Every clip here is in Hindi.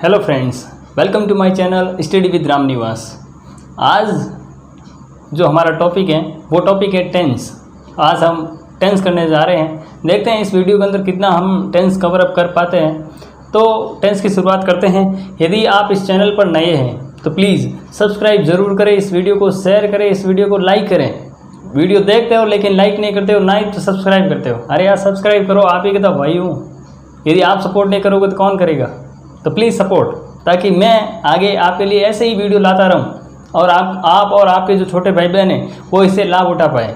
Hello friends, welcome to my channel study with Ram Niwas. आज जो हमारा टॉपिक है वो टॉपिक है टेंस। आज हम टेंस करने जा रहे हैं। देखते हैं इस वीडियो के अंदर कितना हम टेंस कवर अप कर पाते हैं। तो टेंस की शुरुआत करते हैं। यदि आप इस चैनल पर नए हैं तो प्लीज़ सब्सक्राइब ज़रूर करें, इस वीडियो को शेयर करें, इस वीडियो को लाइक करें। वीडियो देखते हो लेकिन लाइक नहीं करते हो, ना ही तो सब्सक्राइब करते हो। अरे यार सब्सक्राइब करो, आप ही के तो भाई हूँ। यदि आप सपोर्ट नहीं करोगे तो कौन करेगा? तो प्लीज़ सपोर्ट, ताकि मैं आगे आपके लिए ऐसे ही वीडियो लाता रहूं और आप और आपके जो छोटे भाई बहन हैं वो इससे लाभ उठा पाए।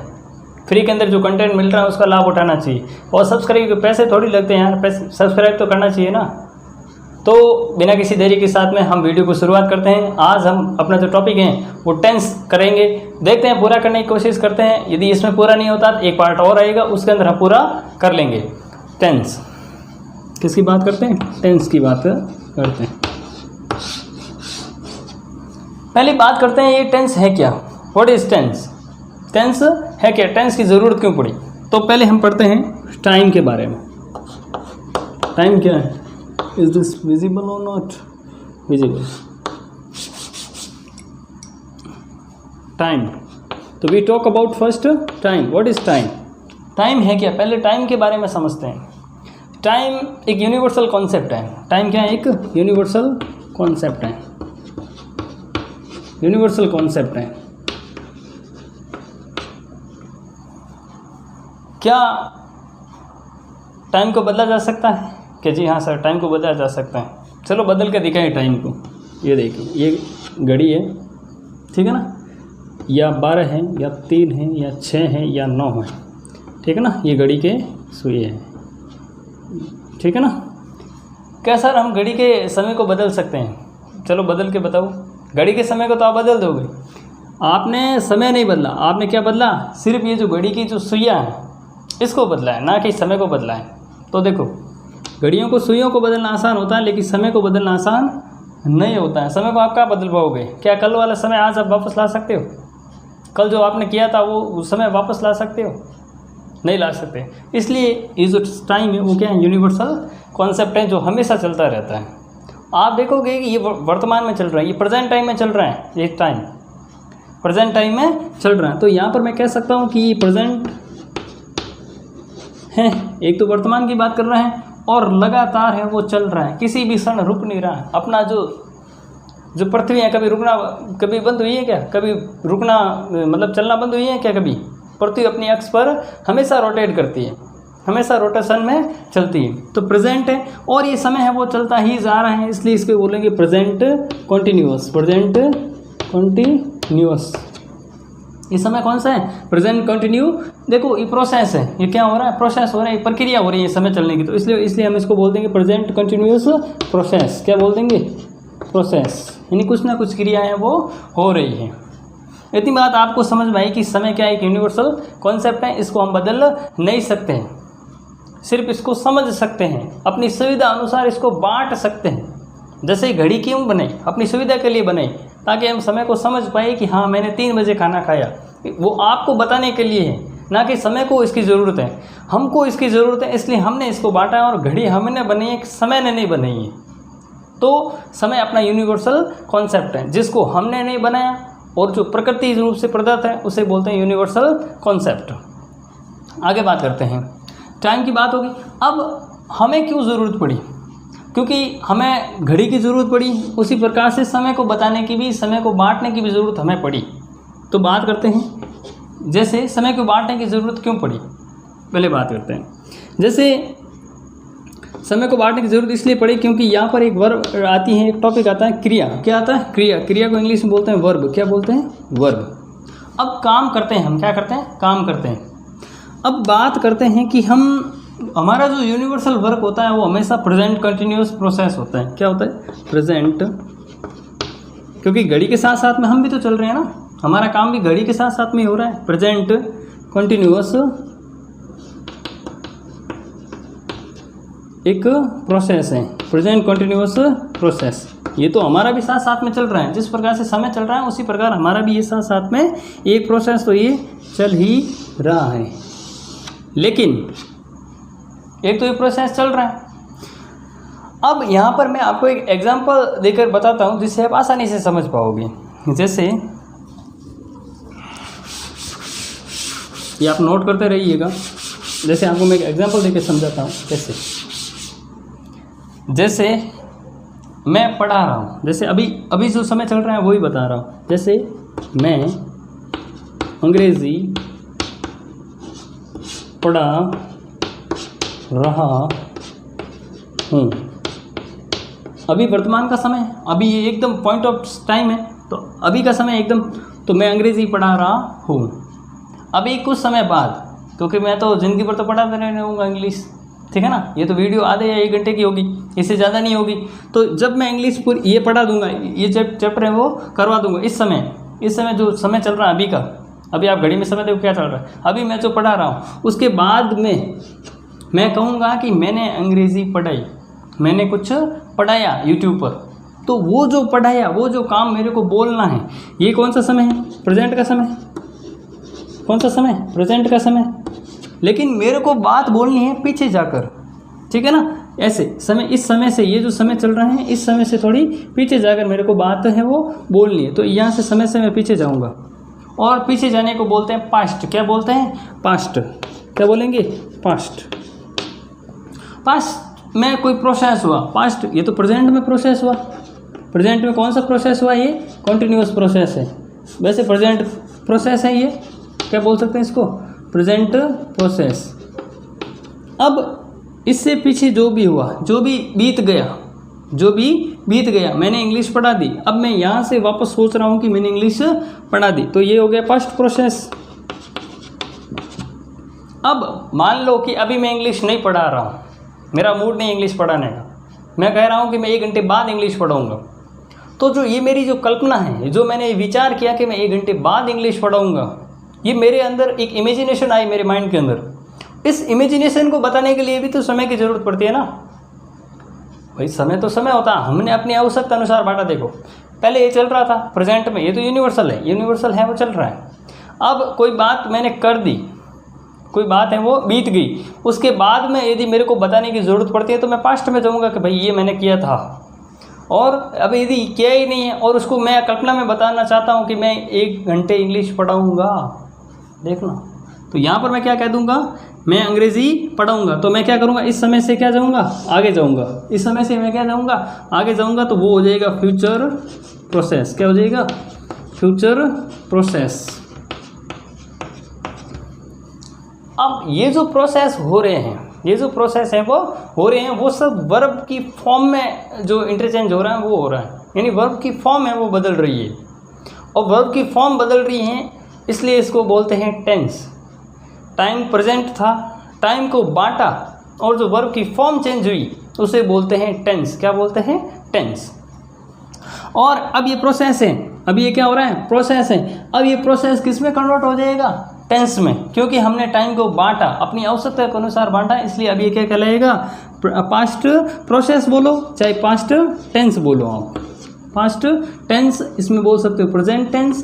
फ्री के अंदर जो कंटेंट मिल रहा है उसका लाभ उठाना चाहिए। और सब्सक्राइब के पैसे थोड़ी लगते हैं यार, पैसे सब्सक्राइब तो करना चाहिए ना। तो बिना किसी देरी के साथ में हम वीडियो को शुरुआत करते हैं। आज हम अपना जो टॉपिक है वो टेंस करेंगे। देखते हैं, पूरा करने की कोशिश करते हैं। यदि इसमें पूरा नहीं होता तो एक पार्ट और आएगा, उसके अंदर हम पूरा कर लेंगे। टेंस किसकी बात करते हैं? टेंस की बात करते हैं। पहले बात करते हैं ये टेंस है क्या। What is tense? टेंस है क्या? टेंस की ज़रूरत क्यों पड़ी? तो पहले हम पढ़ते हैं टाइम के बारे में। टाइम क्या है? इज दिस विजिबल और नॉट विजिबल? टाइम। तो we talk about first time. What is time? Time है क्या? पहले टाइम के बारे में समझते हैं। टाइम एक यूनिवर्सल कॉन्सेप्ट है। टाइम क्या है? एक यूनिवर्सल कॉन्सेप्ट है। यूनिवर्सल कॉन्सेप्ट है। क्या टाइम को बदला जा सकता है? कि जी हाँ सर, टाइम को बदला जा सकता है। चलो बदल के दिखाएं टाइम को। ये देखिए, ये घड़ी है, ठीक है ना? या 12 है या 3 है या 6 है या 9 है, ठीक है ना? ये घड़ी के सुई है, ठीक है ना? क्या सर हम घड़ी के समय को बदल सकते हैं? चलो बदल के बताओ। घड़ी के समय को तो आप बदल दोगे। आपने समय नहीं बदला, आपने क्या बदला? सिर्फ ये जो घड़ी की जो सुइयाँ हैं इसको बदला है, ना कि समय को बदला है। तो देखो, घड़ियों को सुइयों को बदलना आसान होता है लेकिन समय को बदलना आसान नहीं होता है। समय को आप क्या बदल पाओगे? क्या कल वाला समय आज आप वापस ला सकते हो? कल जो आपने किया था वो उस समय वापस ला सकते हो? नहीं ला सकते। इसलिए ये जो टाइम है वो क्या है? यूनिवर्सल कॉन्सेप्ट है जो हमेशा चलता रहता है। आप देखोगे कि ये वर्तमान में चल रहा है, ये प्रेजेंट टाइम में चल रहा है। ये टाइम प्रेजेंट टाइम में चल रहा है। तो यहाँ पर मैं कह सकता हूँ कि ये प्रेजेंट है। एक तो वर्तमान की बात कर रहे हैं और लगातार है, वो चल रहा है, किसी भी क्षण रुक नहीं रहा है। अपना जो पृथ्वी है कभी रुकना, कभी बंद हुई है क्या? कभी रुकना मतलब चलना बंद हुई है क्या? कभी पृथ्वी अपनी अक्ष पर हमेशा रोटेट करती है, हमेशा रोटेशन में चलती है। तो प्रेजेंट है और ये समय है वो चलता ही जा रहा है, इसलिए इसको बोलेंगे प्रेजेंट कॉन्टिन्यूअस। Present continuous. ये समय कौन सा है? Present continue. देखो ये प्रोसेस है, ये क्या हो रहा है? प्रोसेस हो रहा है, प्रक्रिया हो रही है समय चलने की। तो इसलिए हम इसको बोल देंगे प्रेजेंट कंटिन्यूअस प्रोसेस। क्या बोल देंगे? प्रोसेस। यानी कुछ ना कुछ क्रियाएं वो हो रही है। इतनी बात आपको समझ में आई कि समय क्या एक यूनिवर्सल कॉन्सेप्ट है, इसको हम बदल नहीं सकते हैं, सिर्फ इसको समझ सकते हैं, अपनी सुविधा अनुसार इसको बांट सकते हैं। जैसे घड़ी क्यों बनाई? अपनी सुविधा के लिए बनाई, ताकि हम समय को समझ पाए कि हाँ मैंने 3 बजे खाना खाया। वो आपको बताने के लिए है, ना कि समय को इसकी ज़रूरत है। हमको इसकी ज़रूरत है, इसलिए हमने इसको बांटा है। और घड़ी हमने बनाई है, समय ने नहीं बनाई है। तो समय अपना यूनिवर्सल कॉन्सेप्ट है जिसको हमने नहीं बनाया, और जो प्रकृति रूप से प्रदत्त है उसे बोलते हैं यूनिवर्सल कॉन्सेप्ट। आगे बात करते हैं। टाइम की बात होगी। अब हमें क्यों ज़रूरत पड़ी? क्योंकि हमें घड़ी की ज़रूरत पड़ी, उसी प्रकार से समय को बताने की भी, समय को बांटने की भी ज़रूरत हमें पड़ी। तो बात करते हैं, जैसे समय को बांटने की ज़रूरत क्यों पड़ी, पहले बात करते हैं। जैसे समय को बांटने की ज़रूरत इसलिए पड़ी क्योंकि यहाँ पर एक वर्ब आती है, एक टॉपिक आता है क्रिया। क्या आता है? क्रिया। क्रिया को इंग्लिश में बोलते हैं वर्ब। क्या बोलते हैं? वर्ब। अब काम करते हैं हम, क्या करते हैं? काम करते हैं। अब बात करते हैं कि हमारा जो यूनिवर्सल वर्क होता है वो हमेशा प्रेजेंट कंटिन्यूअस प्रोसेस होता है। क्या होता है? प्रेजेंट। क्योंकि घड़ी के साथ साथ में हम भी तो चल रहे हैं ना, हमारा काम भी घड़ी के साथ साथ में हो रहा है। प्रेजेंट कंटिन्यूअस एक प्रोसेस है, प्रेजेंट कंटिन्यूअस प्रोसेस। ये तो हमारा भी साथ साथ में चल रहा है। जिस प्रकार से समय चल रहा है उसी प्रकार हमारा भी ये साथ साथ में एक प्रोसेस तो ये चल ही रहा है। लेकिन एक तो ये प्रोसेस चल रहा है, अब यहाँ पर मैं आपको एक एग्जांपल देकर बताता हूँ जिससे आप आसानी से समझ पाओगे। जैसे ये आप नोट करते रहिएगा। जैसे आपको मैं एक एग्जांपल देकर समझाता हूँ। जैसे मैं पढ़ा रहा हूँ, जैसे अभी जो समय चल रहा है वही बता रहा हूँ। जैसे मैं अंग्रेज़ी पढ़ा रहा हूँ। अभी वर्तमान का समय, अभी ये एकदम पॉइंट ऑफ टाइम है, तो अभी का समय एकदम, तो मैं अंग्रेज़ी पढ़ा रहा हूँ। अभी कुछ समय बाद, क्योंकि मैं तो ज़िंदगी भर तो पढ़ाते नहीं रहूँगा इंग्लिश, ठीक है ना। ये तो वीडियो आधे या 1 घंटे की होगी, इससे ज़्यादा नहीं होगी। तो जब मैं इंग्लिश पूरी ये पढ़ा दूंगा, ये चैप्टर है वो करवा दूंगा। इस समय जो समय चल रहा है अभी का, अभी आप घड़ी में समय देखो क्या चल रहा है, अभी मैं जो पढ़ा रहा हूँ, उसके बाद में मैं कहूँगा कि मैंने अंग्रेज़ी पढ़ाई, मैंने कुछ पढ़ाया यूट्यूब पर। तो वो जो पढ़ाया, वो जो काम मेरे को बोलना है, ये कौन सा समय है? प्रेजेंट का समय। कौन सा समय? प्रेजेंट का समय। लेकिन मेरे को बात बोलनी है पीछे जाकर, ठीक है ना। ऐसे समय, इस समय से, ये जो समय चल रहा है इस समय से थोड़ी पीछे जाकर मेरे को बात है वो बोलनी है। तो यहाँ से समय से मैं पीछे जाऊँगा, और पीछे जाने को बोलते हैं पास्ट। क्या बोलते हैं? पास्ट। क्या बोलेंगे? पास्ट। पास्ट में कोई प्रोसेस हुआ, पास्ट, ये तो प्रेजेंट में प्रोसेस हुआ। प्रेजेंट में कौन सा प्रोसेस हुआ? ये कंटिन्यूअस प्रोसेस है। वैसे प्रेजेंट प्रोसेस है ये, क्या बोल सकते हैं इसको? Present process. अब इससे पीछे जो भी हुआ, जो भी बीत गया, मैंने इंग्लिश पढ़ा दी। अब मैं यहाँ से वापस सोच रहा हूँ कि मैंने इंग्लिश पढ़ा दी, तो ये हो गया पास्ट प्रोसेस। अब मान लो कि अभी मैं इंग्लिश नहीं पढ़ा रहा हूँ, मेरा मूड नहीं इंग्लिश पढ़ाने का, मैं कह रहा हूँ कि मैं 1 घंटे बाद इंग्लिश पढ़ाऊँगा। तो जो ये मेरी जो कल्पना है, जो मैंने विचार किया कि मैं 1 घंटे बाद इंग्लिश पढ़ाऊँगा, ये मेरे अंदर एक इमेजिनेशन आई मेरे माइंड के अंदर। इस इमेजिनेशन को बताने के लिए भी तो समय की ज़रूरत पड़ती है ना भाई। समय तो समय होता है, हमने अपनी आवश्यकता अनुसार बांटा। देखो पहले ये चल रहा था प्रेजेंट में, ये तो यूनिवर्सल है, वो चल रहा है। अब कोई बात मैंने कर दी, कोई बात है वो बीत गई, उसके बाद में यदि मेरे को बताने की ज़रूरत पड़ती है तो मैं पास्ट में जाऊँगा कि भाई ये मैंने किया था। और अब यदि किया ही नहीं है और उसको मैं कल्पना में बताना चाहता हूँ कि मैं 1 घंटे इंग्लिश पढ़ाऊँगा, देखना, तो यहाँ पर मैं क्या कह दूँगा? मैं अंग्रेज़ी पढ़ाऊँगा। तो मैं क्या करूँगा? इस समय से क्या जाऊँगा? आगे जाऊँगा। इस समय से मैं क्या जाऊँगा? आगे जाऊँगा। तो वो हो जाएगा फ्यूचर प्रोसेस। क्या हो जाएगा? Future process. अब ये जो प्रोसेस हो रहे हैं, वो सब वर्ब की फॉर्म में जो इंटरचेंज हो रहा है वो हो रहा है, यानी वर्ब की फॉर्म है वो बदल रही है। और वर्ब की फॉर्म बदल रही है, इसलिए इसको बोलते हैं टेंस। टाइम प्रेजेंट था, टाइम को बांटा, और जो वर्ब की फॉर्म चेंज हुई उसे बोलते हैं टेंस। क्या बोलते हैं? टेंस। और अब ये प्रोसेस है, अब ये क्या हो रहा है? प्रोसेस है। अब ये प्रोसेस किस में कन्वर्ट हो जाएगा? टेंस में, क्योंकि हमने टाइम को बांटा, अपनी आवश्यकता के अनुसार बांटा, इसलिए अब ये क्या कहलाएगा? पास्ट प्रोसेस बोलो, चाहे पास्ट टेंस बोलो। आप पास्ट टेंस इसमें बोल सकते हो प्रेजेंट टेंस,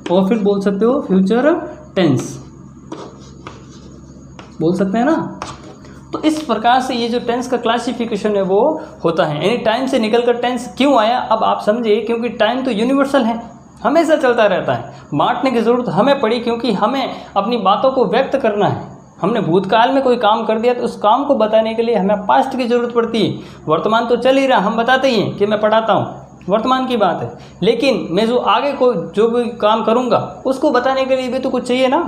और फिर बोल सकते हो फ्यूचर टेंस, बोल सकते हैं ना। तो इस प्रकार से ये जो टेंस का क्लासिफिकेशन है वो होता है। यानी टाइम से निकलकर टेंस क्यों आया, अब आप समझिए, क्योंकि टाइम तो यूनिवर्सल है, हमेशा चलता रहता है। बांटने की ज़रूरत हमें पड़ी क्योंकि हमें अपनी बातों को व्यक्त करना है। हमने भूतकाल में कोई काम कर दिया तो उस काम को बताने के लिए हमें पास्ट की ज़रूरत पड़ती है। वर्तमान तो चल ही रहा, हम बताते ही हैं कि मैं पढ़ाता हूँ, वर्तमान की बात है। लेकिन मैं जो आगे को जो भी काम करूँगा उसको बताने के लिए भी तो कुछ चाहिए ना।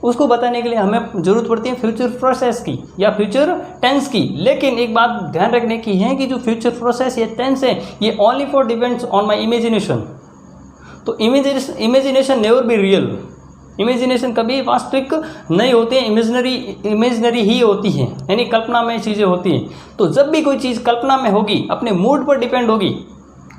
उसको बताने के लिए हमें ज़रूरत पड़ती है फ्यूचर प्रोसेस की या फ्यूचर टेंस की। लेकिन एक बात ध्यान रखने की है कि जो फ्यूचर प्रोसेस या टेंस है ये only for depends on my imagination. तो imagination never be real, imagination कभी वास्तविक नहीं होती है, इमेजिनरी ही होती है, यानी कल्पना में चीज़ें होती हैं। तो जब भी कोई चीज़ कल्पना में होगी, अपने मूड पर डिपेंड होगी,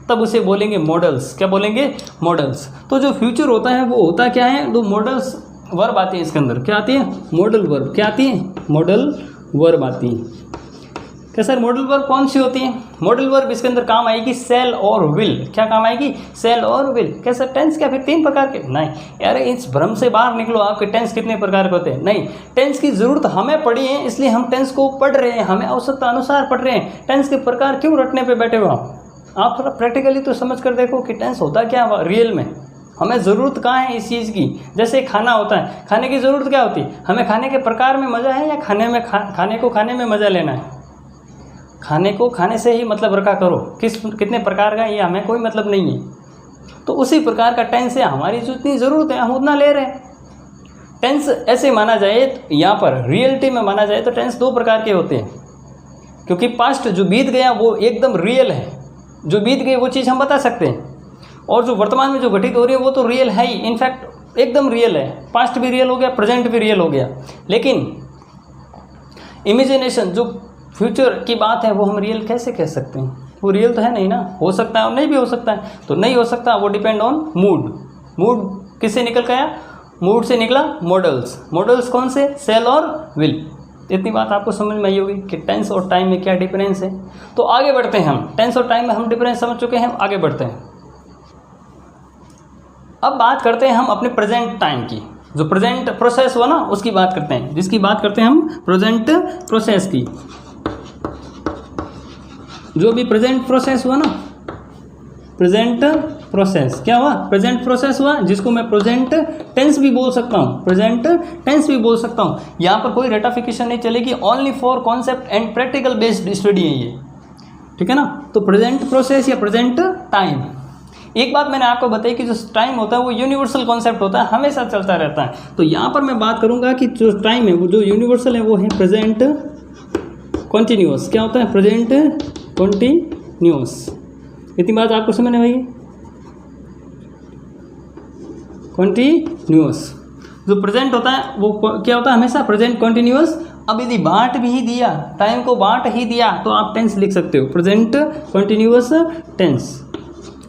तब उसे बोलेंगे मॉडल्स। क्या बोलेंगे? मॉडल्स। तो जो फ्यूचर होता है वो होता क्या है? दो मॉडल्स वर्ब आती है इसके अंदर। क्या आती है? Modal verb. क्या आती है? मॉडल वर्ब आती है। क्या सर मॉडल वर्ब कौन सी होती है? मॉडल वर्ब इसके अंदर काम आएगी सेल और विल। क्या काम आएगी? सेल और विल। कैसे टेंस क्या फिर 3 प्रकार के? नहीं यार, इस भ्रम से बाहर निकलो। आपके टेंस कितने प्रकार के होते हैं? नहीं, टेंस की जरूरत हमें पड़ी है इसलिए हम टेंस को पढ़ रहे हैं, हमें आवश्यकता अनुसार पढ़ रहे हैं। टेंस के प्रकार क्यों रटने पे बैठे हो आप थोड़ा प्रैक्टिकली तो समझ कर देखो कि टेंस होता क्या रियल में। हमें ज़रूरत कहाँ है इस चीज़ की? जैसे खाना होता है, खाने की ज़रूरत क्या होती है? हमें खाने के प्रकार में मज़ा है या खाने को खाने में मज़ा लेना है? खाने को खाने से ही मतलब रखा करो, कितने प्रकार का ये हमें कोई मतलब नहीं है। तो उसी प्रकार का टेंस है, हमारी जितनी ज़रूरत है हम उतना ले रहे हैं। टेंस ऐसे माना जाए यहाँ पर रियलिटी में माना जाए तो टेंस 2 प्रकार के होते हैं, क्योंकि पास्ट जो बीत गया वो एकदम रियल है, जो बीत गई वो चीज़ हम बता सकते हैं, और जो वर्तमान में जो घटित हो रही है वो तो रियल है ही, इनफैक्ट एकदम रियल है। पास्ट भी रियल हो गया, प्रेजेंट भी रियल हो गया। लेकिन इमेजिनेशन जो फ्यूचर की बात है वो हम रियल कैसे कह सकते हैं? वो रियल तो है नहीं ना, हो सकता है और नहीं भी हो सकता है। तो नहीं हो सकता, वो डिपेंड ऑन मूड। मूड किससे निकल गया? मूड से निकला मॉडल्स। मॉडल्स कौन से? सेल और विल। इतनी बात आपको समझ में आई होगी कि टेंस और टाइम में क्या डिफरेंस है। तो आगे बढ़ते हैं हम, टेंस और टाइम में हम डिफरेंस समझ चुके हैं, आगे बढ़ते हैं। अब बात करते हैं हम अपने प्रेजेंट टाइम की। जो प्रेजेंट प्रोसेस हुआ ना उसकी बात करते हैं, जिसकी बात करते हैं हम प्रेजेंट प्रोसेस की। जो भी प्रेजेंट प्रोसेस हुआ ना, प्रेजेंट प्रोसेस क्या हुआ? प्रेजेंट प्रोसेस हुआ, जिसको मैं प्रेजेंट टेंस भी बोल सकता हूँ, प्रेजेंट टेंस भी बोल सकता हूँ। यहाँ पर कोई रेटाफिकेशन नहीं चलेगी, only for concept and practical based study है ये, ठीक है ना। तो प्रेजेंट प्रोसेस या प्रेजेंट टाइम, एक बात मैंने आपको बताई कि जो टाइम होता है वो यूनिवर्सल कॉन्सेप्ट होता है, हमेशा चलता रहता है। तो यहाँ पर मैं बात करूँगा कि जो टाइम है वो जो यूनिवर्सल है वो है प्रेजेंट कॉन्टिन्यूअस। क्या होता है? Present continuous. इतनी बात आपको समझ में आएगी? कॉन्टिन्यूअस जो प्रेजेंट होता है वो क्या होता है? हमेशा प्रेजेंट कॉन्टिन्यूअस। अब यदि बांट भी ही दिया, टाइम को बांट ही दिया, तो आप टेंस लिख सकते हो, प्रेजेंट कॉन्टिन्यूअस टेंस।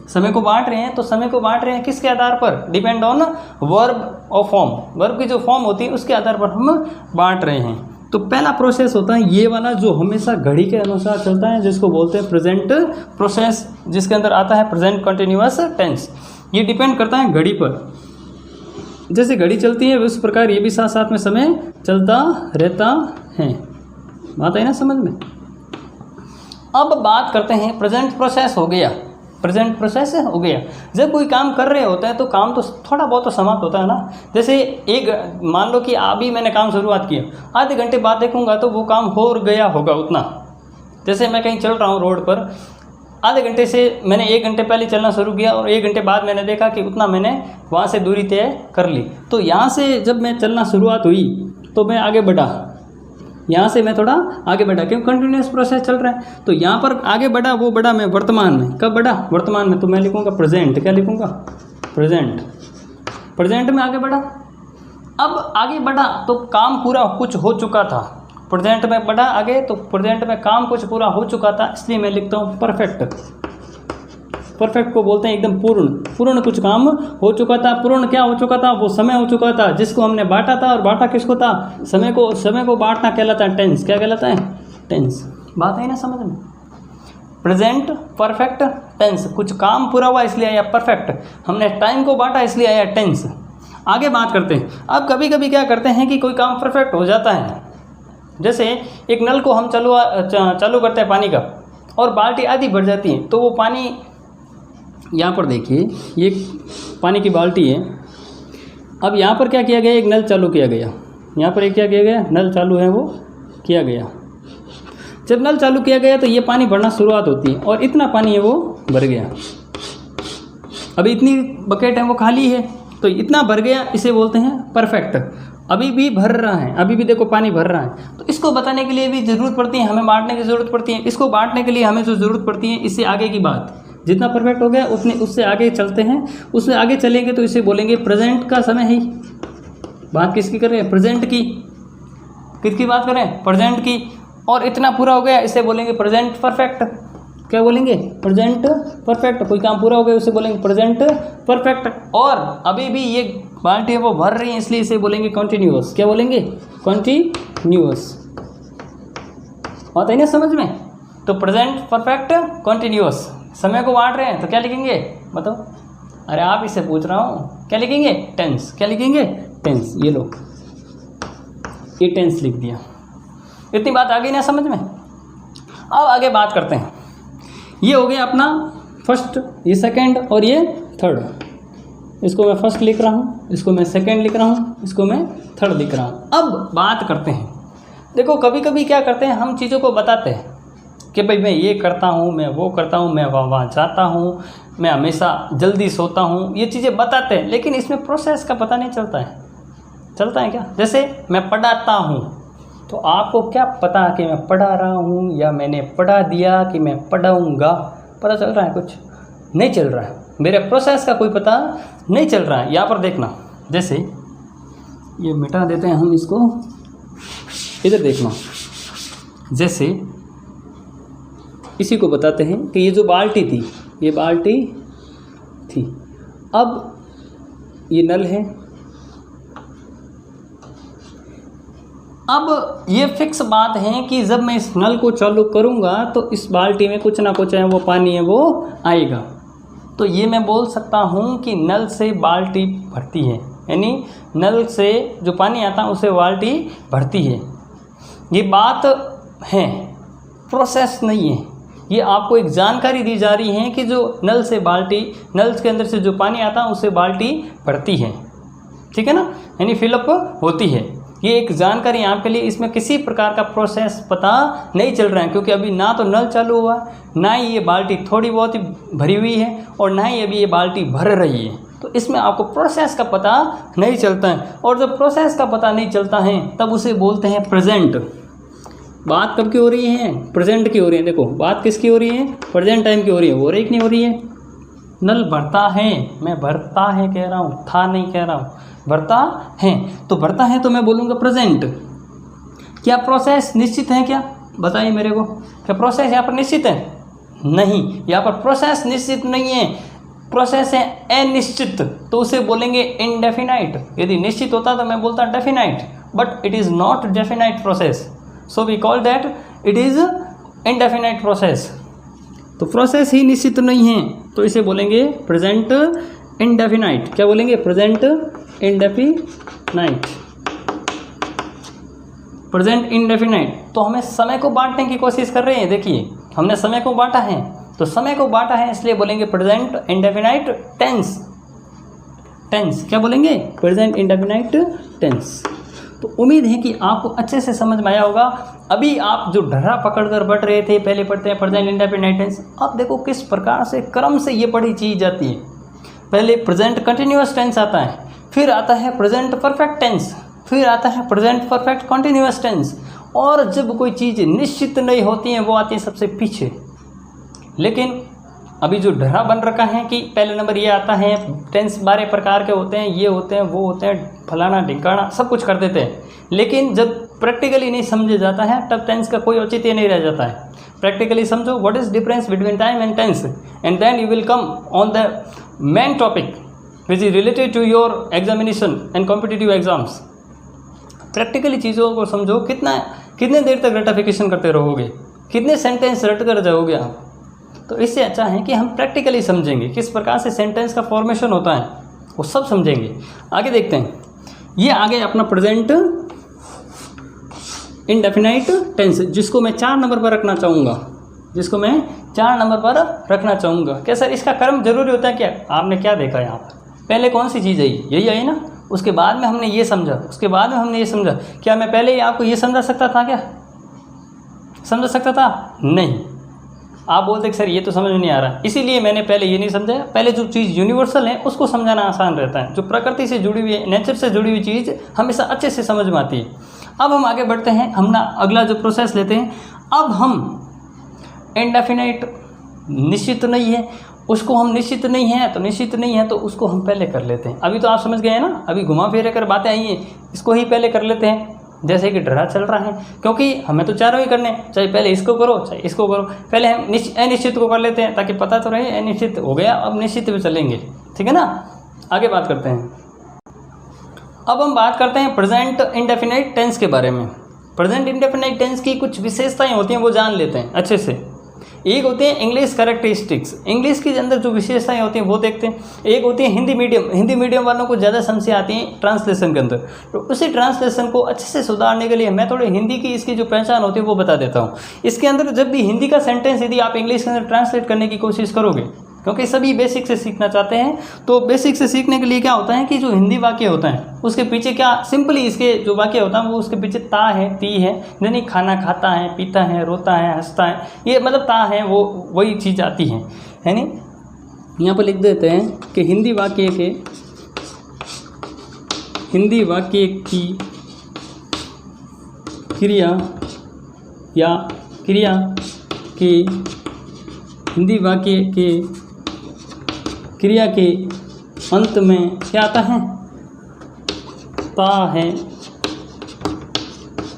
समय को बांट रहे हैं तो समय को बांट रहे हैं किसके आधार पर? डिपेंड ऑन वर्ब और फॉर्म। वर्ब की जो फॉर्म होती है उसके आधार पर हम बांट रहे हैं। तो पहला प्रोसेस होता है ये वाला जो हमेशा घड़ी के अनुसार चलता है, जिसको बोलते हैं प्रेजेंट प्रोसेस, जिसके अंदर आता है प्रेजेंट कॉन्टिन्यूअस टेंस। ये डिपेंड करता है घड़ी पर। जैसे घड़ी चलती है उस प्रकार ये भी साथ साथ में समय चलता रहता है। बात आई ना समझ में? अब बात करते हैं प्रेजेंट प्रोसेस हो गया, प्रेजेंट प्रोसेस हो गया। जब कोई काम कर रहे होते हैं तो काम तो थोड़ा बहुत तो समाप्त होता है ना। जैसे एक मान लो कि अभी मैंने काम शुरुआत किया, आधे घंटे बाद देखूंगा तो वो काम हो गया होगा उतना। जैसे मैं कहीं चल रहा हूँ रोड पर, आधे घंटे से मैंने 1 घंटे पहले चलना शुरू किया और 1 घंटे बाद मैंने देखा कि उतना मैंने वहाँ से दूरी तय कर ली। तो यहाँ से जब मैं चलना शुरुआत हुई तो मैं आगे बढ़ा, यहाँ से मैं थोड़ा आगे बढ़ा, क्यों? कंटिन्यूस प्रोसेस चल रहा है। तो यहाँ पर आगे बढ़ा, वो बढ़ा मैं वर्तमान में। कब बढ़ा? वर्तमान में। तो मैं लिखूँगा प्रेजेंट। क्या लिखूँगा? प्रेजेंट। प्रेजेंट में आगे बढ़ा। अब आगे बढ़ा तो काम पूरा कुछ हो चुका था। प्रेजेंट में बढ़ा आगे तो प्रेजेंट में काम कुछ पूरा हो चुका था, इसलिए मैं लिखता हूँ परफेक्ट। परफेक्ट को बोलते हैं एकदम पूर्ण। पूर्ण कुछ काम हो चुका था। पूर्ण क्या हो चुका था? वो समय हो चुका था जिसको हमने बांटा था, और बांटा किसको था? समय को। समय को बांटना कहलाता है टेंस। क्या कहलाता है? टेंस। बात है ना समझ में? Present perfect tense. कुछ काम पूरा हुआ इसलिए आया परफेक्ट, हमने टाइम को बांटा इसलिए आया टेंस। आगे बात करते हैं। अब कभी कभी क्या करते हैं कि कोई काम परफेक्ट हो जाता है। जैसे एक नल को हम चालू करते हैं पानी का, और बाल्टी आधी भर जाती है, तो वो पानी, यहाँ पर देखिए ये पानी की बाल्टी है। अब यहाँ पर क्या किया गया? एक नल चालू किया गया। यहाँ पर एक क्या किया गया? नल चालू है वो किया गया। जब नल चालू किया गया तो ये पानी भरना शुरुआत होती है, और इतना पानी है वो भर गया। अभी इतनी बकेट है वो खाली है, तो इतना भर गया, इसे बोलते हैं परफेक्ट। अभी भी भर रहा है, अभी भी देखो पानी भर रहा है। तो इसको बताने के लिए भी ज़रूरत पड़ती है, हमें बांटने की ज़रूरत पड़ती है। इसको बांटने के लिए हमें जो ज़रूरत पड़ती है, इससे आगे की बात, जितना परफेक्ट हो गया उतने उससे आगे चलते हैं। उससे आगे चलेंगे तो इसे बोलेंगे प्रेजेंट का समय है। बात किसकी कर रहे हैं? प्रेजेंट की। किसकी बात कर रहे हैं? प्रेजेंट की। और इतना पूरा हो गया, इसे बोलेंगे प्रेजेंट परफेक्ट। क्या बोलेंगे? Present perfect. कोई काम पूरा हो गया उसे बोलेंगे प्रेजेंट परफेक्ट। और अभी भी ये बाल्टी है वो भर रही है, इसलिए इसे बोलेंगे कॉन्टिन्यूअस। क्या बोलेंगे? कॉन्टिन्यूअस। बात है ना समझ में? तो प्रेजेंट परफेक्ट कॉन्टिन्यूअस, समय को बांट रहे हैं तो क्या लिखेंगे बताओ? अरे आप इससे पूछ रहा हूँ, क्या लिखेंगे? टेंस। क्या लिखेंगे? टेंस। ये लो, ये टेंस लिख दिया। इतनी बात आ गई ना समझ में? अब आगे बात करते हैं। ये हो गया अपना फर्स्ट, ये सेकंड और ये थर्ड। इसको मैं फर्स्ट लिख रहा हूँ, इसको मैं सेकंड लिख रहा हूँ, इसको मैं थर्ड लिख रहा हूँ। अब बात करते हैं, देखो कभी कभी क्या करते हैं हम चीज़ों को बताते हैं कि भाई मैं ये करता हूँ, मैं वो करता हूँ, मैं वहाँ जाता हूँ, मैं हमेशा जल्दी सोता हूँ, ये चीज़ें बताते हैं, लेकिन इसमें प्रोसेस का पता नहीं चलता है। चलता है क्या? जैसे मैं पढ़ाता हूँ, तो आपको क्या पता कि मैं पढ़ा रहा हूँ या मैंने पढ़ा दिया कि मैं पढ़ाऊँगा? पता चल रहा है? कुछ नहीं चल रहा है। मेरे प्रोसेस का कोई पता नहीं चल रहा है। यहाँ पर देखना, जैसे ये मिटा देते हैं हम इसको, इधर देखना। जैसे इसी को बताते हैं कि ये जो बाल्टी थी, ये बाल्टी थी, अब ये नल है। अब ये फिक्स बात है कि जब मैं इस नल को चालू करूँगा तो इस बाल्टी में कुछ ना कुछ है वो पानी है वो आएगा। तो ये मैं बोल सकता हूँ कि नल से बाल्टी भरती है, यानी नल से जो पानी आता है उसे बाल्टी भरती है। ये बात है, प्रोसेस नहीं है। ये आपको एक जानकारी दी जा रही है कि जो नल से बाल्टी, नल के अंदर से जो पानी आता है उससे बाल्टी भरती है, ठीक है ना, यानी फिलअप होती है। ये एक जानकारी आपके लिए, इसमें किसी प्रकार का प्रोसेस पता नहीं चल रहा है, क्योंकि अभी ना तो नल चालू हुआ, ना ही ये बाल्टी थोड़ी बहुत ही भरी हुई है, और ना ही अभी ये बाल्टी भर रही है। तो इसमें आपको प्रोसेस का पता नहीं चलता है, और जब प्रोसेस का पता नहीं चलता है तब उसे बोलते हैं प्रेजेंट। बात कब की हो रही है? प्रेजेंट की हो रही है। देखो बात किसकी हो रही है? प्रेजेंट टाइम की हो रही है। हो रही कि नहीं हो रही है? नल भरता है, मैं भरता है कह रहा हूँ, था नहीं कह रहा हूँ, भरता है। तो भरता है तो मैं बोलूँगा प्रेजेंट। क्या प्रोसेस निश्चित है क्या? बताइए मेरे को, क्या प्रोसेस यहाँ पर निश्चित है? नहीं, यहाँ पर प्रोसेस निश्चित नहीं है, प्रोसेस है अनिश्चित, तो उसे बोलेंगे इनडेफिनाइट। यदि निश्चित होता तो मैं बोलता definite, but it is not definite process, so we call that it is indefinite process. तो प्रोसेस ही निश्चित नहीं है तो इसे बोलेंगे प्रेजेंट इनडेफिनाइट। क्या बोलेंगे? Present indefinite, present indefinite. तो हमें समय को बांटने की कोशिश कर रहे हैं। देखिए हमने समय को बांटा है, तो समय को बांटा है इसलिए बोलेंगे प्रेजेंट इंडेफिनाइट टेंस। टेंस क्या बोलेंगे? Present indefinite tense. तो उम्मीद है कि आपको अच्छे से समझ में आया होगा। अभी आप जो ढर्रा पकड़कर बढ़ रहे थे, पहले पढ़ते हैं प्रेजेंट इंडेफिनाइट टेंस, अब देखो किस प्रकार से क्रम से ये पढ़ी चीज जाती है। पहले प्रेजेंट कंटिन्यूअस टेंस आता है, फिर आता है प्रेजेंट परफेक्ट टेंस, फिर आता है प्रेजेंट परफेक्ट कंटिन्यूअस टेंस, और जब कोई चीज़ निश्चित नहीं होती है वो आती है सबसे पीछे। लेकिन अभी जो ढर्रा बन रखा है कि पहले नंबर ये आता है, टेंस 12 प्रकार के होते हैं, ये होते हैं, वो होते हैं, फलाना ढिंकाना सब कुछ कर देते हैं, लेकिन जब प्रैक्टिकली नहीं समझा जाता है तब टेंस का कोई औचित्य नहीं रह जाता है। प्रैक्टिकली समझो what is difference between time and tense, and then you will come on the main topic which is related to your examination and competitive exams. Practically चीज़ों को समझो, कितने देर तक रटिफिकेशन करते रहोगे, कितने सेंटेंस रट कर जाओगे आप। तो इससे अच्छा है कि हम प्रैक्टिकली समझेंगे किस प्रकार से सेंटेंस का फॉर्मेशन होता है, वो सब समझेंगे। आगे देखते हैं, ये आगे अपना प्रेजेंट इंडेफिनाइट टेंस, जिसको मैं 4 नंबर पर रखना चाहूँगा, जिसको मैं 4 नंबर पर रखना चाहूँगा। क्या सर इसका क्रम जरूरी होता है क्या? आपने क्या देखा यहाँ पर? पहले कौन सी चीज़ आई? यही आई ना, उसके बाद में हमने ये समझा, उसके बाद में हमने ये समझा। क्या मैं पहले ही आपको ये समझा सकता था? क्या समझ सकता था? नहीं। आप बोलते कि सर ये तो समझ में नहीं आ रहा, इसीलिए मैंने पहले ये नहीं समझा। पहले जो चीज़ यूनिवर्सल है उसको समझाना आसान रहता है, जो प्रकृति से जुड़ी हुई है, नेचर से जुड़ी हुई चीज़ हमेशा अच्छे से समझ में आती है। अब हम आगे बढ़ते हैं, हम ना अगला जो प्रोसेस लेते हैं। अब हम इंडेफिनाइट निश्चित नहीं है, उसको हम निश्चित नहीं है तो निश्चित नहीं है तो उसको हम पहले कर लेते हैं। अभी तो आप समझ गए हैं ना, अभी घुमा फिर कर बातें आई हैं, इसको ही पहले कर लेते हैं। जैसे कि ढर्रा चल रहा है, क्योंकि हमें तो चारों ही करने, चाहे पहले इसको करो चाहे इसको करो। पहले हम अनिश्चित को कर लेते हैं ताकि पता तो रहे अनिश्चित हो गया, अब निश्चित पे चलेंगे, ठीक है ना। आगे बात करते हैं। अब हम बात करते हैं प्रेजेंट इंडेफिनाइट टेंस के बारे में। प्रेजेंट इंडेफिनाइट टेंस की कुछ विशेषताएं होती हैं, वो जान लेते हैं अच्छे से। एक होते हैं इंग्लिश कैरेक्टरिस्टिक्स, इंग्लिश के अंदर जो विशेषताएं होती हैं वो देखते हैं। एक होती है हिंदी मीडियम वालों को ज़्यादा समस्या आती है ट्रांसलेशन के अंदर, तो उसी ट्रांसलेशन को अच्छे से सुधारने के लिए मैं थोड़ी हिंदी की इसकी जो पहचान होती है वो बता देता हूँ। इसके अंदर जब भी हिंदी का सेंटेंस यदि आप इंग्लिश के अंदर ट्रांसलेट करने की कोशिश करोगे, क्योंकि सभी बेसिक से सीखना चाहते हैं, तो बेसिक से सीखने के लिए क्या होता है कि जो हिंदी वाक्य होता है उसके पीछे क्या सिंपली इसके जो वाक्य होता है वो उसके पीछे ता है, ती है, यानी खाना खाता है, पीता है, रोता है, हंसता है, ये मतलब ता है, वो वही चीज़ आती है नहीं। यहाँ पर लिख देते हैं कि हिंदी वाक्य की क्रिया या क्रिया की हिंदी वाक्य के क्रिया के अंत में क्या आता है? ता है,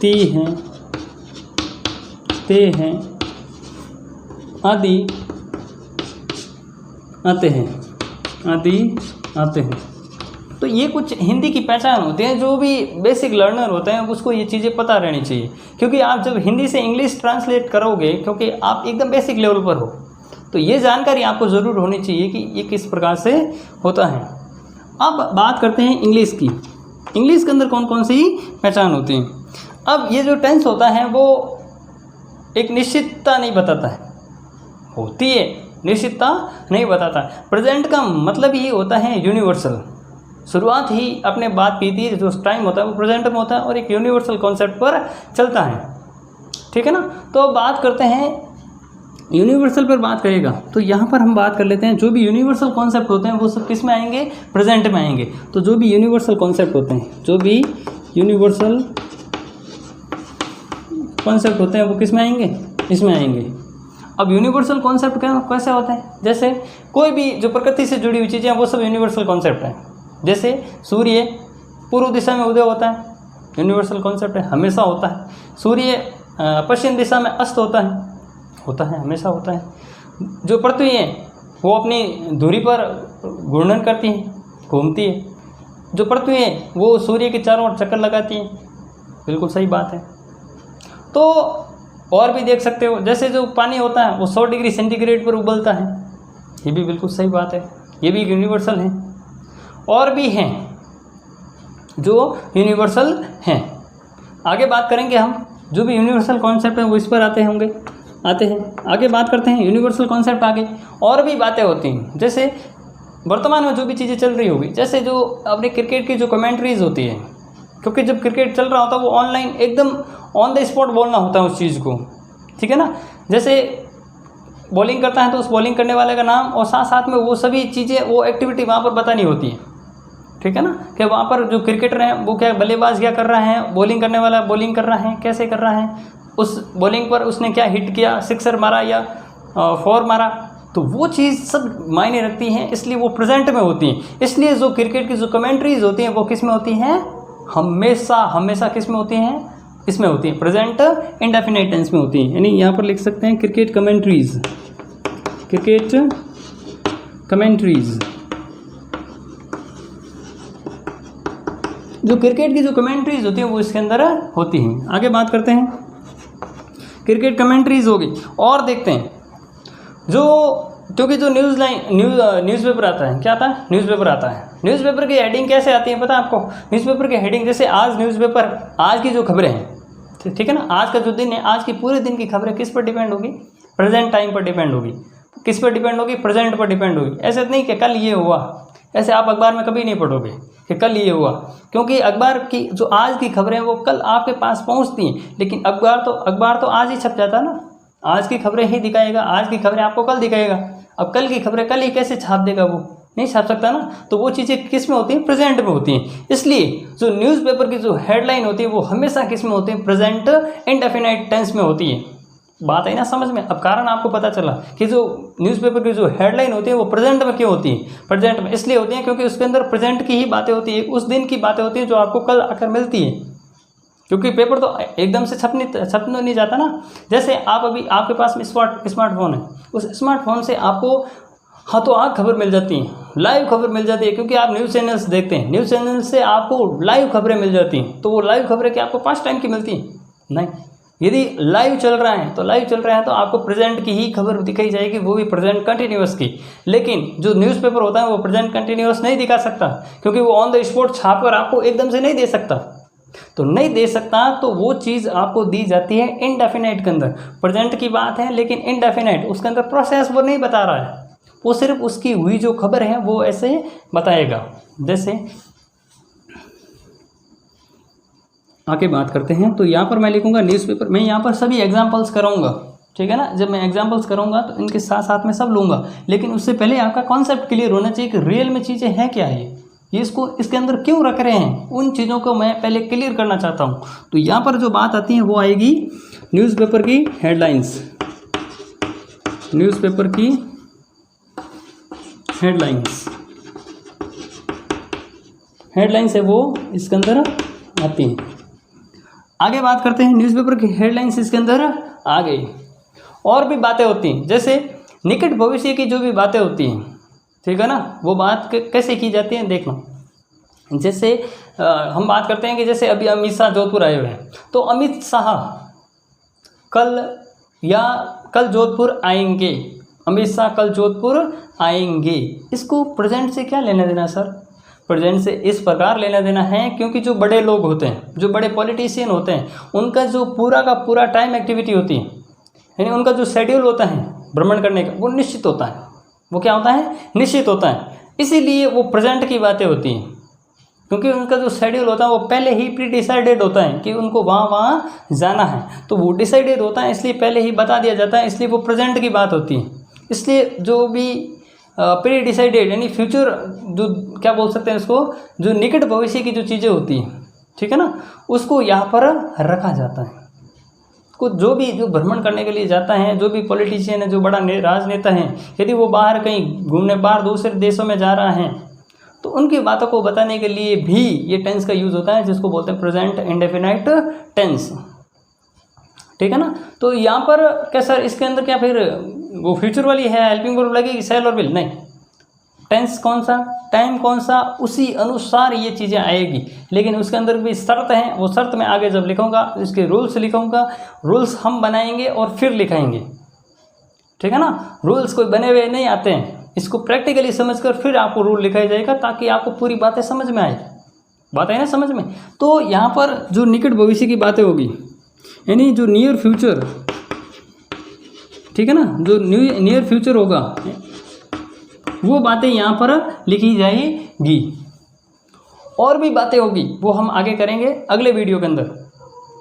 ती है, ते हैं आदि आते हैं। तो ये कुछ हिंदी की पहचान होती है, जो भी बेसिक लर्नर होते हैं उसको ये चीज़ें पता रहनी चाहिए, क्योंकि आप जब हिंदी से इंग्लिश ट्रांसलेट करोगे, क्योंकि आप एकदम बेसिक लेवल पर हो, तो ये जानकारी आपको ज़रूर होनी चाहिए कि ये किस प्रकार से होता है। अब बात करते हैं इंग्लिश की। इंग्लिश के अंदर कौन कौन सी पहचान होती है। अब ये जो टेंस होता है वो एक निश्चितता नहीं बताता है, होती है निश्चितता नहीं बताता। प्रेजेंट का मतलब ये होता है यूनिवर्सल, शुरुआत ही अपने बात की थी, जो टाइम होता है वो प्रेजेंट में होता है और एक यूनिवर्सल कॉन्सेप्ट पर चलता है, ठीक है ना। तो अब बात करते हैं यूनिवर्सल पर बात करेगा, तो यहाँ पर हम बात कर लेते हैं जो भी यूनिवर्सल कॉन्सेप्ट होते हैं वो सब किस में आएंगे? प्रेजेंट में आएंगे। तो जो भी यूनिवर्सल कॉन्सेप्ट होते हैं वो किस में आएंगे? इसमें आएंगे। अब यूनिवर्सल कॉन्सेप्ट कैसे होते हैं? जैसे कोई भी जो प्रकृति से जुड़ी हुई चीज़ें हैं वो सब यूनिवर्सल कॉन्सेप्ट हैं। जैसे सूर्य पूर्व दिशा में उदय होता है, यूनिवर्सल कॉन्सेप्ट है, हमेशा होता है। सूर्य पश्चिम दिशा में अस्त होता है, हमेशा होता है। जो पृथ्वी है वो अपनी धुरी पर घूर्णन करती है, घूमती है। जो पृथ्वी है वो सूर्य के चारों ओर चक्कर लगाती है, बिल्कुल सही बात है। तो और भी देख सकते हो, जैसे जो पानी होता है वो 100 डिग्री सेंटीग्रेड पर उबलता है, ये भी बिल्कुल सही बात है, ये भी यूनिवर्सल है। और भी हैं जो यूनिवर्सल हैं, आगे बात करेंगे हम। जो भी यूनिवर्सल कॉन्सेप्ट है वो इस पर आते हैं। आगे बात करते हैं यूनिवर्सल कॉन्सेप्ट आगे और भी बातें होती हैं। जैसे वर्तमान में जो भी चीज़ें चल रही होगी, जैसे जो अपने क्रिकेट की जो कमेंट्रीज होती है, क्योंकि जब क्रिकेट चल रहा होता है वो ऑनलाइन एकदम ऑन द स्पॉट बोलना होता है उस चीज़ को, ठीक है ना। जैसे बॉलिंग करता है तो उस बॉलिंग करने वाले का नाम और साथ साथ में वो सभी चीज़ें, वो एक्टिविटी वहाँ पर बतानी होती है, ठीक है ना। कि वहाँ पर जो क्रिकेटर हैं वो क्या बल्लेबाज क्या कर रहा है, बॉलिंग करने वाला बॉलिंग कर रहा है, कैसे कर रहा है, उस बॉलिंग पर उसने क्या हिट किया, सिक्सर मारा या 4 मारा, तो वो चीज़ सब मायने रखती हैं, इसलिए वो प्रेजेंट में होती हैं। इसलिए जो क्रिकेट की जो कमेंट्रीज होती हैं वो किस में होती हैं? हमेशा किस में होती हैं? इसमें होती हैं, प्रेजेंट इंडेफिनिट टेंस में होती हैं। यानी यहाँ पर लिख सकते हैं क्रिकेट कमेंट्रीज। जो क्रिकेट की जो कमेंट्रीज होती हैं वो इसके अंदर होती हैं। आगे बात करते हैं, क्रिकेट कमेंट्रीज होगी। और देखते हैं क्योंकि जो न्यूज़पेपर आता है, क्या आता है? न्यूज़पेपर आता है। न्यूज़पेपर की हेडिंग कैसे आती है पता है आपको? न्यूज़पेपर की हेडिंग जैसे आज न्यूज़पेपर, आज की जो खबरें हैं, ठीक है ना, आज का जो दिन है, आज की पूरे दिन की खबरें किस पर डिपेंड होगी? प्रेजेंट टाइम पर डिपेंड होगी। किस पर डिपेंड होगी? प्रेजेंट पर डिपेंड होगी। ऐसे नहीं कि कल ये हुआ, ऐसे आप अखबार में कभी नहीं पढ़ोगे कि कल ये हुआ, क्योंकि अखबार की जो आज की खबरें वो कल आपके पास पहुंचती हैं, लेकिन अखबार तो आज ही छप जाता है ना, आज की खबरें ही दिखाएगा, आज की खबरें आपको कल दिखाएगा। अब कल की खबरें कल ही कैसे छाप देगा? वो नहीं छाप सकता ना। तो वो चीज़ें किस में होती हैं? प्रेजेंट में होती हैं। इसलिए जो न्यूज़पेपर की जो हेडलाइन होती है वो हमेशा किस में होती है? प्रेजेंट इंडेफिनाइट टेंस में होती है। बात आई ना समझ में? अब कारण आपको पता चला कि जो न्यूज़पेपर की जो हेडलाइन होती है वो प्रेजेंट में क्यों होती है? प्रेजेंट में इसलिए होती है क्योंकि उसके अंदर प्रेजेंट की ही बातें होती है, उस दिन की बातें होती हैं जो आपको कल आकर मिलती है। क्योंकि पेपर तो एकदम से छप नहीं जाता ना। जैसे आप अभी आपके पास स्मार्टफोन है, उस स्मार्टफोन से आपको हाथों हाथ खबर मिल जाती है, लाइव खबर मिल जाती है, क्योंकि आप न्यूज़ चैनल्स देखते हैं, न्यूज़ चैनल से आपको लाइव खबरें मिल जाती हैं। तो वो लाइव खबरें क्या आपको 5 टाइम की मिलती हैं? नहीं, यदि लाइव चल रहा है तो लाइव चल रहा है तो आपको प्रेजेंट की ही खबर दिखाई जाएगी, वो भी प्रेजेंट कंटिन्यूअस की। लेकिन जो न्यूज़पेपर होता है वो प्रेजेंट कंटिन्यूअस नहीं दिखा सकता, क्योंकि वो ऑन द स्पॉट छाप कर आपको एकदम से नहीं दे सकता। तो नहीं दे सकता तो वो चीज़ आपको दी जाती है इनडेफिनाइट के अंदर। प्रेजेंट की बात है लेकिन इनडेफिनाइट, उसके अंदर प्रोसेस वो नहीं बता रहा है, वो सिर्फ उसकी हुई जो खबर है वो ऐसे बताएगा। जैसे आके बात करते हैं, तो यहाँ पर मैं लिखूंगा न्यूज़पेपर। मैं यहाँ पर सभी एग्जांपल्स कराऊंगा, ठीक है ना। जब मैं एग्जांपल्स करूंगा तो इनके साथ साथ में सब लूंगा, लेकिन उससे पहले आपका कॉन्सेप्ट क्लियर होना चाहिए कि रियल में चीज़ें हैं क्या है, ये इसको इसके अंदर क्यों रख रहे हैं, उन चीज़ों को मैं पहले क्लियर करना चाहता हूँ। तो यहाँ पर जो बात आती है वो आएगी न्यूज़पेपर की हेडलाइंस। न्यूज़पेपर की हेडलाइंस है वो इसके अंदर आती हैं। आगे बात करते हैं, न्यूज़पेपर की हेडलाइंस इसके अंदर आ गई। और भी बातें होती हैं, जैसे निकट भविष्य की जो भी बातें होती हैं, ठीक है ना, वो बात कैसे की जाती है देखना। जैसे हम बात करते हैं कि जैसे अभी अमित शाह जोधपुर आए हुए हैं, तो अमित शाह कल जोधपुर आएंगे, अमित शाह कल जोधपुर आएंगे। इसको प्रेजेंट से क्या लेना देना सर? प्रेजेंट से इस प्रकार लेना देना है क्योंकि जो बड़े लोग होते हैं, जो बड़े पॉलिटिशियन होते हैं, उनका जो पूरा का पूरा टाइम एक्टिविटी होती है, यानी उनका जो शेड्यूल होता है भ्रमण करने का, वो निश्चित होता है। वो क्या होता है? निश्चित होता है। इसीलिए वो प्रेजेंट की बातें होती हैं, क्योंकि उनका जो शेड्यूल होता है वो पहले ही प्री डिसाइडेड होता है कि उनको वहाँ जाना है, तो वो डिसाइडेड होता है, इसलिए पहले ही बता दिया जाता है, इसलिए वो प्रेजेंट की बात होती है। इसलिए जो भी प्री डिसाइडेड यानी फ्यूचर, जो क्या बोल सकते हैं उसको, जो निकट भविष्य की जो चीज़ें होती हैं, ठीक है ना, उसको यहाँ पर रखा जाता है। को जो भ्रमण करने के लिए जाता है, जो भी पॉलिटिशियन है, जो बड़ा राजनेता है, यदि वो बाहर कहीं घूमने, बाहर दूसरे देशों में जा रहा है, तो उनकी बातों को बताने के लिए भी ये टेंस का यूज़ होता है, जिसको बोलते हैं प्रेजेंट इंडेफिनाइट टेंस, ठीक है ना। तो यहाँ पर क्या सर इसके अंदर क्या फिर वो फ्यूचर वाली है हेल्पिंग वर्ब लगेगी, शैल और विल? नहीं, टेंस कौन सा, टाइम कौन सा, उसी अनुसार ये चीज़ें आएगी। लेकिन उसके अंदर भी शर्त है, वो शर्त मैं आगे जब लिखूंगा इसके रूल्स लिखूंगा, रूल्स हम बनाएंगे और फिर लिखाएंगे, ठीक है ना। रूल्स कोई बने हुए नहीं आते हैं, इसको प्रैक्टिकली समझकर फिर आपको रूल लिखाया जाएगा ताकि आपको पूरी बातें समझ में आए। बात है ना समझ में? तो यहाँ पर जो निकट भविष्य की बातें होगी, यानी जो नियर फ्यूचर, ठीक है ना, जो नियर फ्यूचर होगा, वो बातें यहाँ पर लिखी जाएगी। और भी बातें होगी वो हम आगे करेंगे अगले वीडियो के अंदर।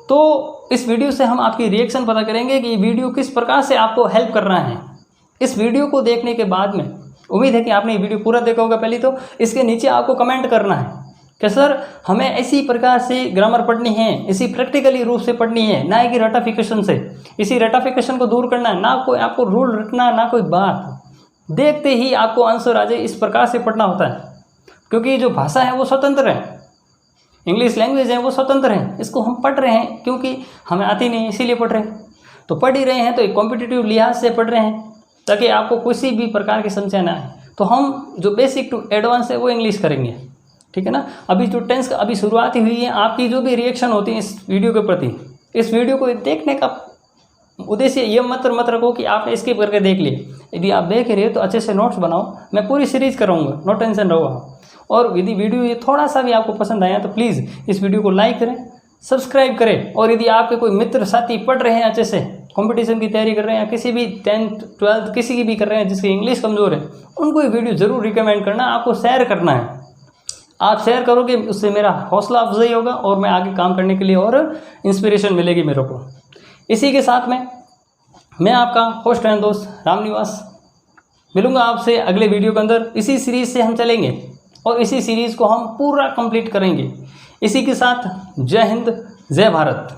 तो इस वीडियो से हम आपकी रिएक्शन पता करेंगे कि ये वीडियो किस प्रकार से आपको हेल्प कर रहा है। इस वीडियो को देखने के बाद में उम्मीद है कि आपने ये वीडियो पूरा देखा होगा। पहले तो इसके नीचे आपको कमेंट करना है कि सर हमें इसी प्रकार से ग्रामर पढ़नी है, इसी प्रैक्टिकली रूप से पढ़नी है, ना कि रटाफिकेशन से। इसी रटाफिकेशन को दूर करना है, ना कोई आपको रूल रटना, ना कोई बात, देखते ही आपको आंसर आ जाए, इस प्रकार से पढ़ना होता है। क्योंकि जो भाषा है वो स्वतंत्र है, इंग्लिश लैंग्वेज है वो स्वतंत्र है, इसको हम पढ़ रहे हैं क्योंकि हमें आती नहीं इसीलिए पढ़ रहे हैं। तो पढ़ ही रहे हैं तो एक कॉम्पिटिटिव लिहाज से पढ़ रहे हैं ताकि आपको किसी भी प्रकार की समस्या ना आए। तो हम जो बेसिक टू एडवांस है वो इंग्लिश करेंगे, ठीक है ना। अभी जो टेंस अभी शुरुआत ही हुई है, आपकी जो भी रिएक्शन होती है इस वीडियो के प्रति, इस वीडियो को देखने का उद्देश्य ये मत रखो कि आपने स्किप करके देख लिए। यदि आप देख रहे हो तो अच्छे से नोट्स बनाओ, मैं पूरी सीरीज कराऊंगा, नो टेंशन रहो आप। और यदि वीडियो ये थोड़ा सा भी आपको पसंद आया तो प्लीज़ इस वीडियो को लाइक करें, सब्सक्राइब करें। और यदि आपके कोई मित्र साथी पढ़ रहे हैं, अच्छे से कंपटीशन की तैयारी कर रहे हैं, या किसी भी 10th 12th किसी की भी कर रहे हैं जिसकी इंग्लिश कमज़ोर है, उनको ये वीडियो ज़रूर रिकमेंड करना, आपको शेयर करना है। आप शेयर करोगे उससे मेरा हौसला अफजाई होगा और मैं आगे काम करने के लिए और इंस्पिरेशन मिलेगी मेरे को। इसी के साथ में मैं आपका होस्ट एंड दोस्त रामनिवास मिलूंगा आपसे अगले वीडियो के अंदर। इसी सीरीज़ से हम चलेंगे और इसी सीरीज़ को हम पूरा कंप्लीट करेंगे। इसी के साथ जय हिंद, जय भारत।